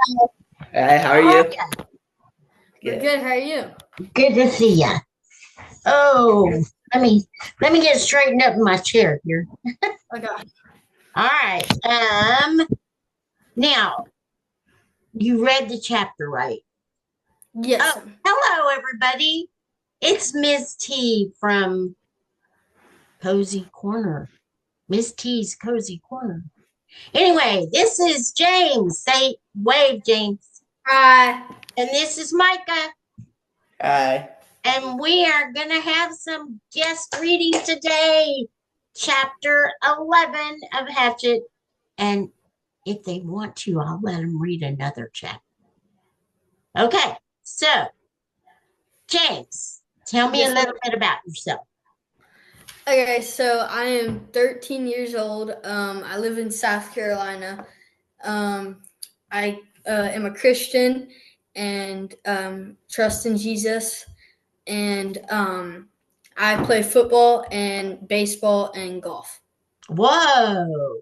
Hi, how are How are you? you? We're Good. good. How are you? Good to see you. Oh, let me let me get straightened up in my chair here. Okay. All right. Now you read the chapter, right? Yes. Oh, hello everybody. It's Miss T from Cozy Corner. Miss T's Cozy Corner. Anyway, this is James. Say wave, James. Hi. And this is Micah. Hi. And we are going to have some guest reading today. Chapter 11 of Hatchet. And if they want to, I'll let them read another chapter. Okay, so James, tell me a Yes, little bit about yourself. Okay, so I am 13 years old. I live in South Carolina. I am a Christian and trust in Jesus. And I play football and baseball and golf. Whoa.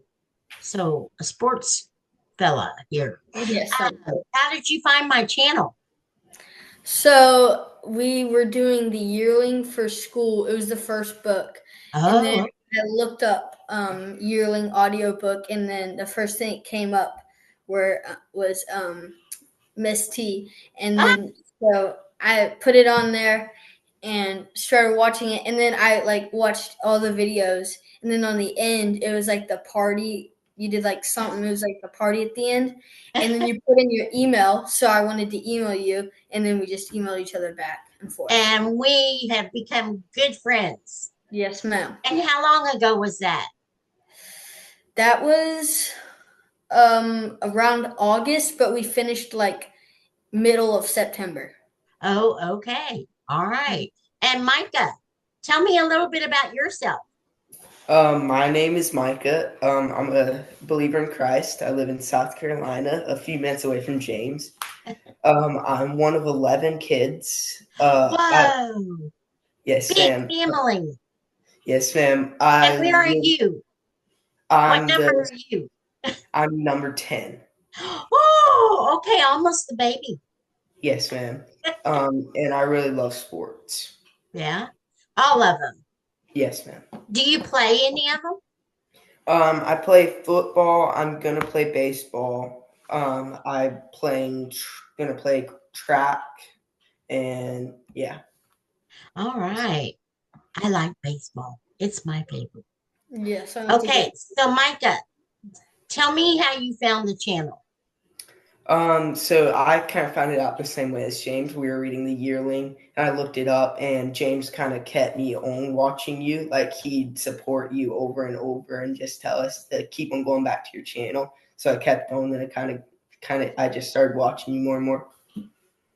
So, a sports fella here. Yes. How did you find my channel? So we were doing the yearling for school. It was the first book. And then Oh, I looked up yearling audiobook, and then the first thing that came up was Miss T. And ah, then so I put it on there and started watching it. And then I like watched all the videos. And then on the end, it was like the party. You did like something. It was like the party at the end. And then you put in your email. So I wanted to email you. And then we just emailed each other back and forth. and we have become good friends. Yes, ma'am. And how long ago was that? That was around August, but we finished like middle of September. Oh, okay. All right. And Micah, tell me a little bit about yourself. My name is Micah. I'm a believer in Christ. I live in South Carolina, a few minutes away from James. I'm one of 11 kids. Whoa, Yes, big ma'am. family. Yes, ma'am. And where are you? What I'm number the are you? I'm number 10. Oh, okay, almost the baby. Yes, ma'am. And I really love sports. Yeah, all of them. Yes, ma'am. Do you play any of them? I play football. I'm gonna play baseball. Gonna play track, and yeah. All right. I like baseball. It's my favorite. Yes, I went to Okay, get. so Micah, tell me how you found the channel. So I kind of found it out the same way as James. We were reading The Yearling, and I looked it up, and James kind of kept me on watching you. Like he'd support you over and over, and just tell us to keep on going back to your channel. So I kept on, and I just started watching you more and more.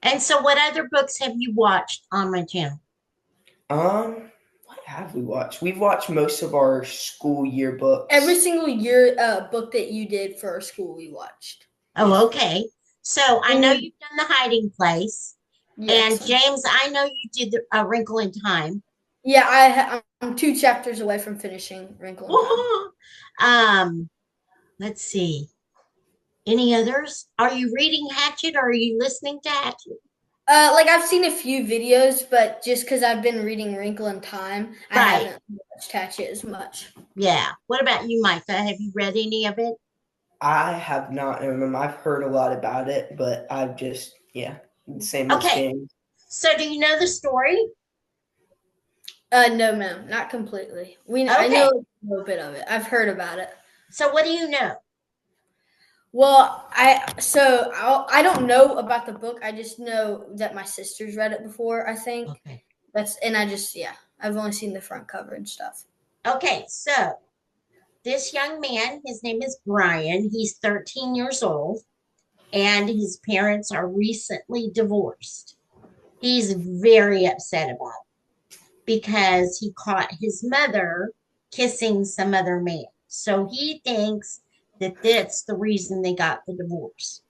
And so, what other books have you watched on my channel? What have we watched? We've watched most of our school yearbooks. Every single year book that you did for our school, we watched. Oh, okay. So, I know And you've done The Hiding Place. And yes, James, I know you did A Wrinkle in Time. yeah, I'm 2 chapters away from finishing Wrinkle in Time. um, let's see. Any others? Are you reading Hatchet or are you listening to Hatchet? Like I've seen a few videos, but just because I've been reading Wrinkle in Time, I Right. haven't watched Hatchet as much. Yeah. What about you, Micah? Have you read any of it? I have not. I've heard a lot about it, but I've just same as Okay. James. So, do you know the story? No, ma'am, not completely. I know Okay. a little bit of it. I've heard about it. So, what do you know? Well, I don't know about the book. I just know that my sister's read it before. I think Okay. I've only seen the front cover and stuff. Okay. So, this young man, his name is Brian. He's 13 years old, and his parents are recently divorced. He's very upset about it because he caught his mother kissing some other man. So he thinks that that's the reason they got the divorce.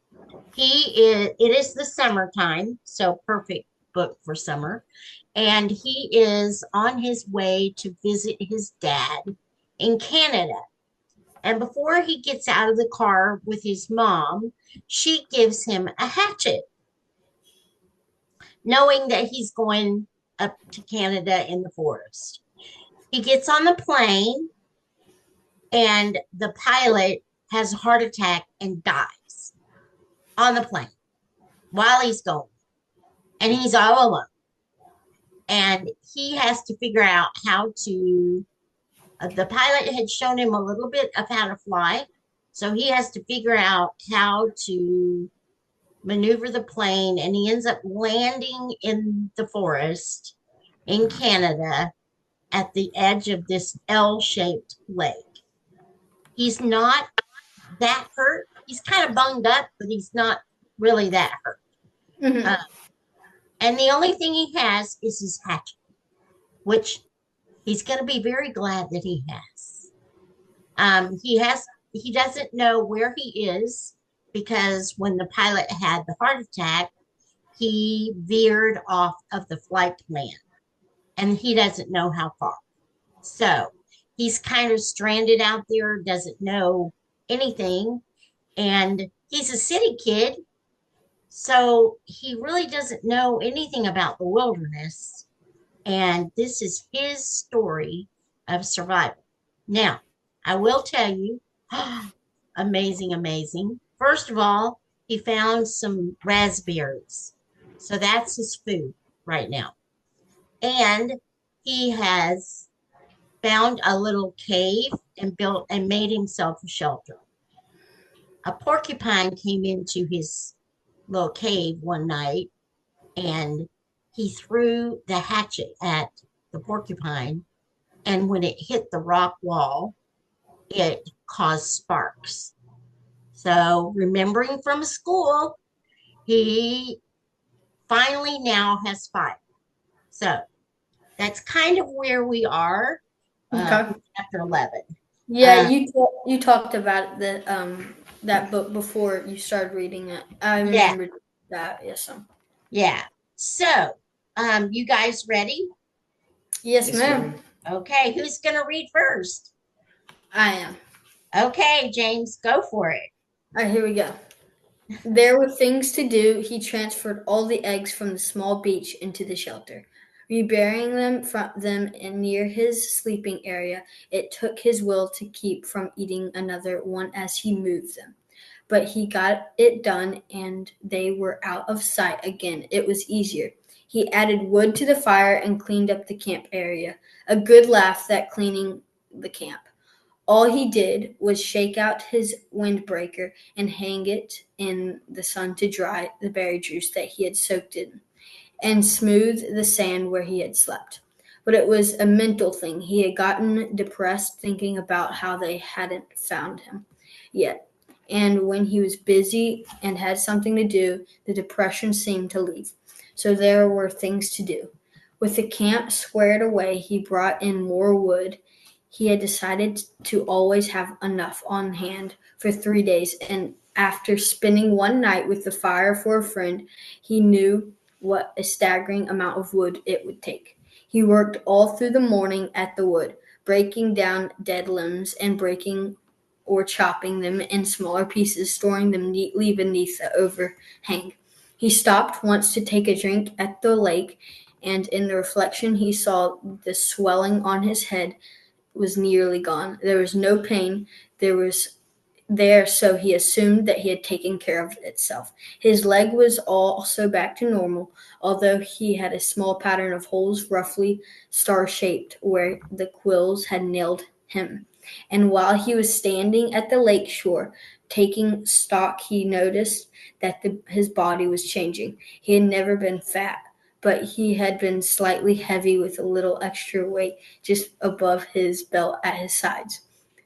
It is the summertime, so perfect book for summer. And he is on his way to visit his dad in Canada. And before he gets out of the car with his mom, she gives him a hatchet, knowing that he's going up to Canada in the forest. He gets on the plane, and the pilot has a heart attack and dies on the plane while he's going. And he's all alone. And he has to figure out how to. The pilot had shown him a little bit of how to fly. So he has to figure out how to maneuver the plane. And he ends up landing in the forest in Canada at the edge of this L-shaped lake. He's not that hurt. He's kind of bunged up, but he's not really that hurt. Mm-hmm. And the only thing he has is his hatchet, which he's going to be very glad that he has. He doesn't know where he is because when the pilot had the heart attack, he veered off of the flight plan and he doesn't know how far. So he's kind of stranded out there, doesn't know anything. And he's a city kid, so he really doesn't know anything about the wilderness. And this is his story of survival. Now, I will tell you, amazing, amazing. First of all, he found some raspberries. So that's his food right now. And he has found a little cave and built and made himself a shelter. A porcupine came into his little cave one night and he threw the hatchet at the porcupine. And when it hit the rock wall, it caused sparks. So, remembering from school, he finally now has fire. So, that's kind of where we are. Chapter 11. Yeah, you talked about that book before you started reading it. I remembered that. Yes, Yeah. So, you guys ready? Yes, ma'am. Okay, who's going to read first? I am. Okay, James, go for it. All right, here we go. There were things to do. He transferred all the eggs from the small beach into the shelter, reburying them near his sleeping area. It took his will to keep from eating another one as he moved them. But he got it done, and they were out of sight again. It was easier. He added wood to the fire and cleaned up the camp area. A good laugh, that cleaning the camp. All he did was shake out his windbreaker and hang it in the sun to dry the berry juice that he had soaked in, and smooth the sand where he had slept. But it was a mental thing. He had gotten depressed thinking about how they hadn't found him yet. And when he was busy and had something to do, the depression seemed to leave. So there were things to do. With the camp squared away, he brought in more wood. He had decided to always have enough on hand for 3 days, and after spending one night with the fire for a friend, he knew what a staggering amount of wood it would take. He worked all through the morning at the wood, breaking down dead limbs and breaking or chopping them in smaller pieces, storing them neatly beneath the overhang. He stopped once to take a drink at the lake, and in the reflection he saw the swelling on his head was nearly gone. There was no pain. So he assumed that he had taken care of itself. His leg was also back to normal, although he had a small pattern of holes roughly star-shaped where the quills had nailed him. And while he was standing at the lake shore, taking stock, he noticed that his body was changing. He had never been fat, but he had been slightly heavy with a little extra weight just above his belt at his sides.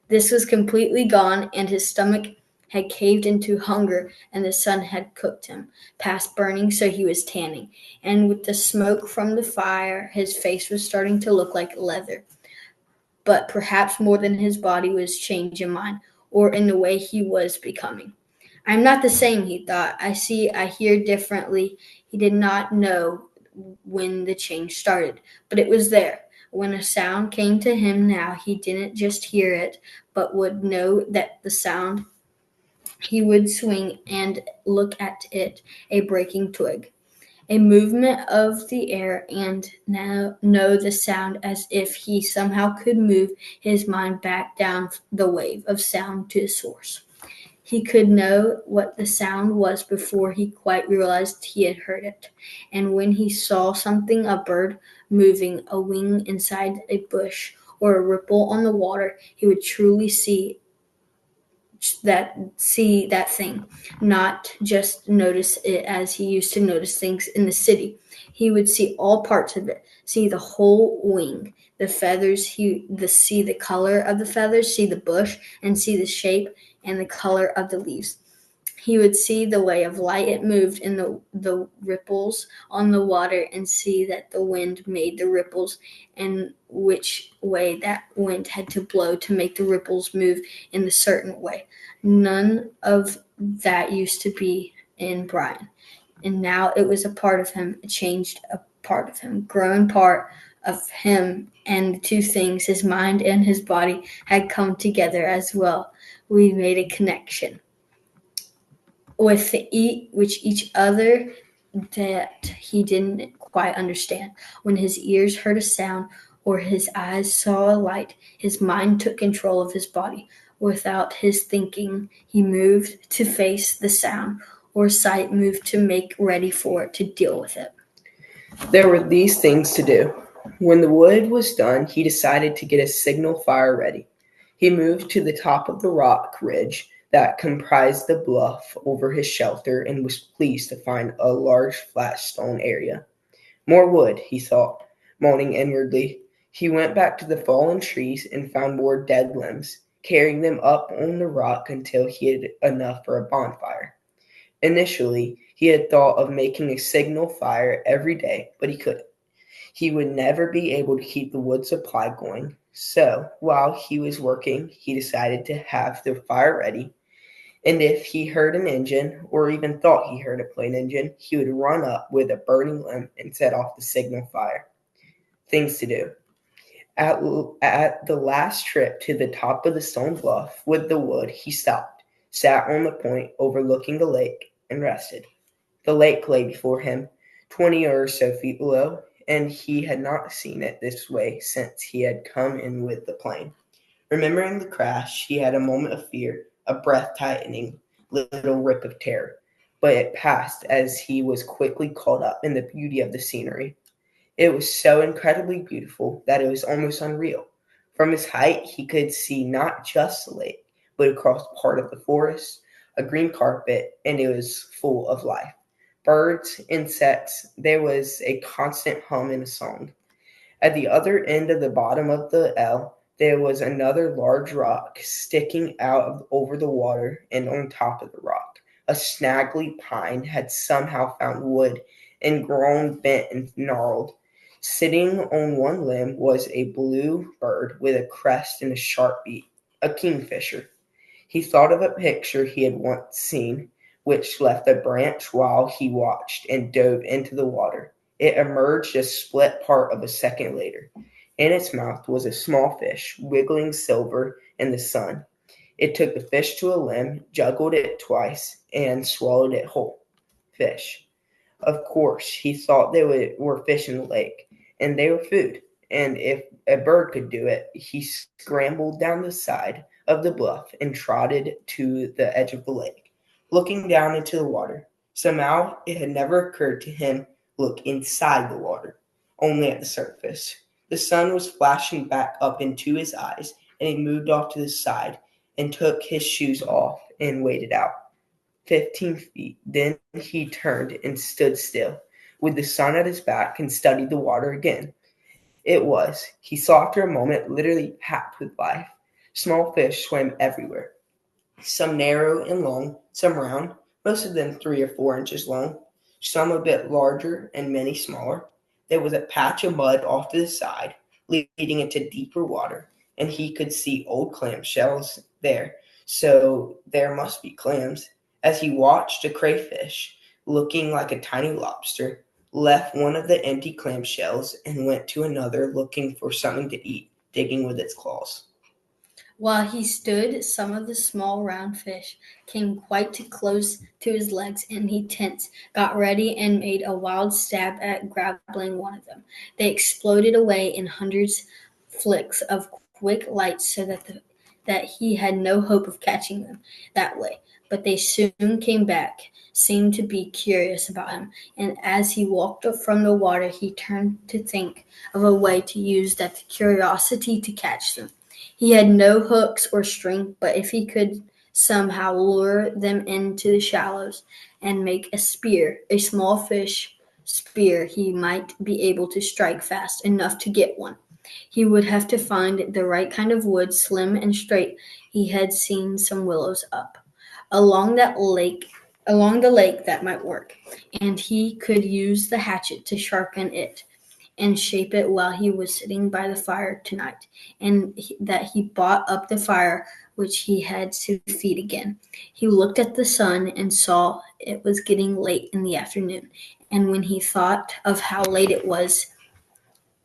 This was completely gone, and his stomach had caved into hunger, and the sun had cooked him past burning, so he was tanning. And with the smoke from the fire, his face was starting to look like leather. But perhaps more than his body was changed in mind, or in the way he was becoming. I am not the same, he thought. I hear differently. He did not know when the change started, but it was there. When a sound came to him now, he didn't just hear it, but would know that the sound. He would swing and look at it, a breaking twig, a movement of the air, and now know the sound as if he somehow could move his mind back down the wave of sound to the source. He could know what the sound was before he quite realized he had heard it. And when he saw something, a bird moving, a wing inside a bush, or a ripple on the water, he would truly see that thing, not just notice it as he used to notice things in the city. He would see all parts of it, see the whole wing, the feathers, see the color of the feathers, see the bush, and see the shape and the color of the leaves. He would see the way of light it moved in the ripples on the water, and see that the wind made the ripples, and which way that wind had to blow to make the ripples move in a certain way. None of that used to be in Brian, and now it was a part of him, a changed a part of him, grown part of him, and the two things, his mind and his body, had come together as well. We made a connection with each other that he didn't quite understand. When his ears heard a sound or his eyes saw a light, his mind took control of his body. Without his thinking, he moved to face the sound, or sight moved to make ready for it, to deal with it. There were these things to do. When the wood was done, he decided to get a signal fire ready. He moved to the top of the rock ridge that comprised the bluff over his shelter and was pleased to find a large flat stone area. More wood, he thought, moaning inwardly. He went back to the fallen trees and found more dead limbs, carrying them up on the rock until he had enough for a bonfire. Initially, he had thought of making a signal fire every day, but he couldn't. He would never be able to keep the wood supply going. So, while he was working, he decided to have the fire ready, and if he heard an engine, or even thought he heard a plane engine, he would run up with a burning limb and set off the signal fire. Things to do. At the last trip to the top of the stone bluff with the wood, he stopped, sat on the point overlooking the lake, and rested. The lake lay before him, 20 or so feet below, and he had not seen it this way since he had come in with the plane. Remembering the crash, he had a moment of fear, a breath-tightening little rip of terror, but it passed as he was quickly caught up in the beauty of the scenery. It was so incredibly beautiful that it was almost unreal. From his height, he could see not just the lake, but across part of the forest, a green carpet, and it was full of life. Birds, insects, there was a constant hum and a song. At the other end of the bottom of the L, there was another large rock sticking out over the water, and on top of the rock, a snaggly pine had somehow found wood and grown bent and gnarled. Sitting on one limb was a blue bird with a crest and a sharp beak, a kingfisher. He thought of a picture he had once seen, which left a branch while he watched and dove into the water. It emerged a split part of a second later. In its mouth was a small fish, wiggling silver in the sun. It took the fish to a limb, juggled it twice, and swallowed it whole. Fish. Of course, he thought there were fish in the lake, and they were food. And if a bird could do it, he scrambled down the side of the bluff and trotted to the edge of the lake, looking down into the water. Somehow, it had never occurred to him look inside the water, only at the surface. The sun was flashing back up into his eyes, and he moved off to the side and took his shoes off and waded out. 15 feet. Then he turned and stood still, with the sun at his back, and studied the water again. He saw after a moment, literally packed with life. Small fish swam everywhere, some narrow and long, some round, most of them 3 or 4 inches long, some a bit larger and many smaller. There was a patch of mud off to the side, leading into deeper water, and he could see old clam shells there, so there must be clams. As he watched, a crayfish, looking like a tiny lobster, left one of the empty clamshells, and went to another looking for something to eat, digging with its claws. While he stood, some of the small round fish came quite too close to his legs, and he tensed, got ready, and made a wild stab at grabbing one of them. They exploded away in hundreds flicks of quick light so that he had no hope of catching them that way. But they soon came back, seemed to be curious about him, and as he walked up from the water, he turned to think of a way to use that curiosity to catch them. He had no hooks or string, but if he could somehow lure them into the shallows and make a spear, a small fish spear, he might be able to strike fast enough to get one. He would have to find the right kind of wood, slim and straight. He had seen some willows up along the lake that might work, and he could use the hatchet to sharpen it and shape it while he was sitting by the fire tonight, and that he brought up the fire which he had to feed again. He looked at the sun and saw it was getting late in the afternoon, and when he thought of how late it was,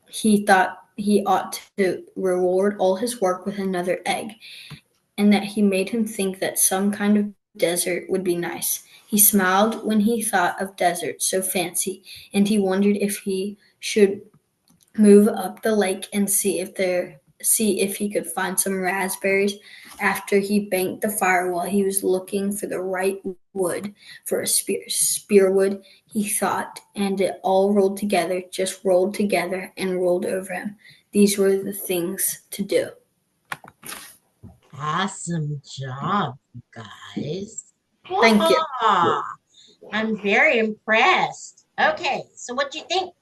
he thought he ought to reward all his work with another egg, and that he made him think that some kind of desert would be nice. He smiled when he thought of desert so fancy, and he wondered if he should move up the lake and see if he could find some raspberries after he banked the fire while he was looking for the right wood for a spear wood, he thought, and it all rolled together, just rolled together and rolled over him. These were the things to do. Awesome job, you guys. Thank you. Wow. I'm very impressed. Okay, so what do you think?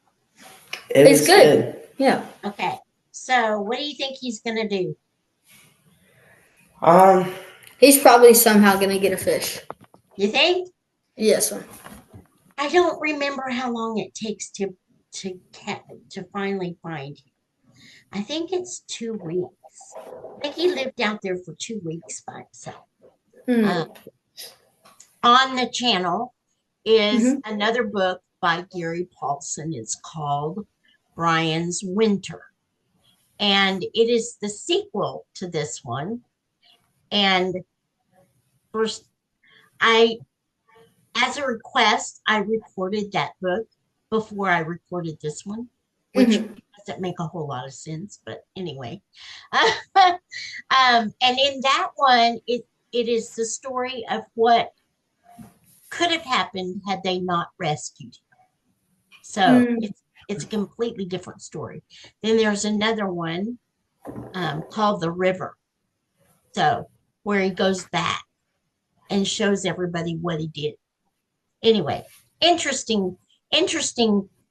It's good. Yeah. Okay, so what do you think he's gonna do? He's probably somehow gonna get a fish. You think? Yes, sir. I don't remember how long it takes to finally find him. I think it's 2 weeks. I think he lived out there for 2 weeks by himself. On the channel is another book by Gary Paulson. It's called Brian's Winter. And it is the sequel to this one. And first, as a request, I recorded that book before I recorded this one, which doesn't make a whole lot of sense, but anyway. And in that one, it is the story of what could have happened had they not rescued him. So it's a completely different story. Then there's another one called The River. So where he goes back and shows everybody what he did. Anyway, interesting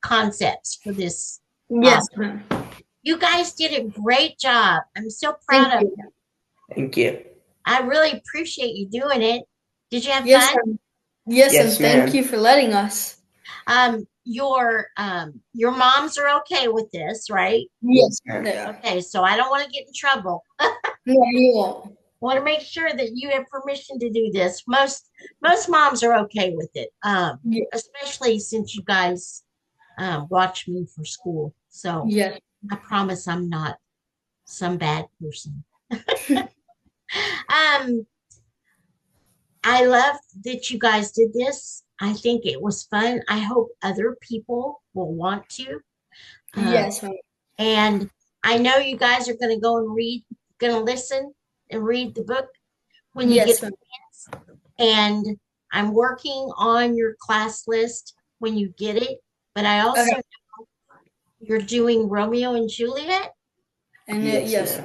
concepts for this. Yes. You guys did a great job. I'm so proud of you. Thank you. I really appreciate you doing it. Did you have Yes, fun? Yes, and thank you for letting us. Your moms are okay with this, right? Yes, they are. Okay, so I don't want to get in trouble. No, you won't. Want to make sure that you have permission to do this. Most moms are okay with it, especially since you guys watch me for school. So yes. I promise I'm not some bad person. I love that you guys did this. I think it was fun. I hope other people will want to. Yes. And I know you guys are going to go and going to listen and read the book when you get a chance. And I'm working on your class list when you get it. But I also know you're doing Romeo and Juliet. And yes.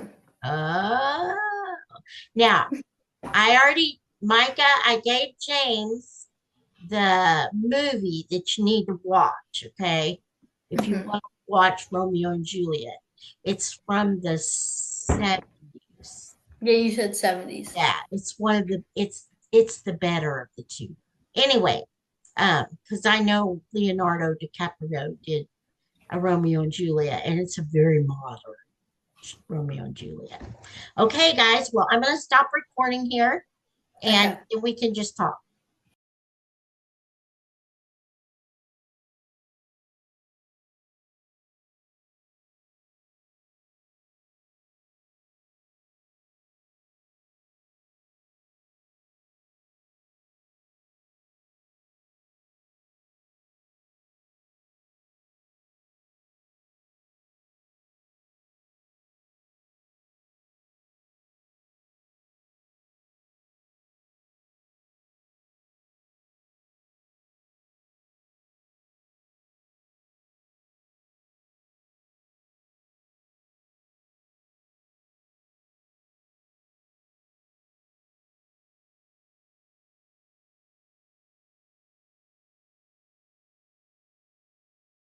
Now, Micah, I gave James the movie that you need to watch, okay? If you want to watch Romeo and Juliet. It's from the 70s. Yeah, you said 70s. Yeah, it's one of the it's the better of the two. Anyway, because I know Leonardo DiCaprio did a Romeo and Juliet, and it's a very modern Romeo and Juliet. Okay, guys, well, I'm going to stop recording here, and we can just talk.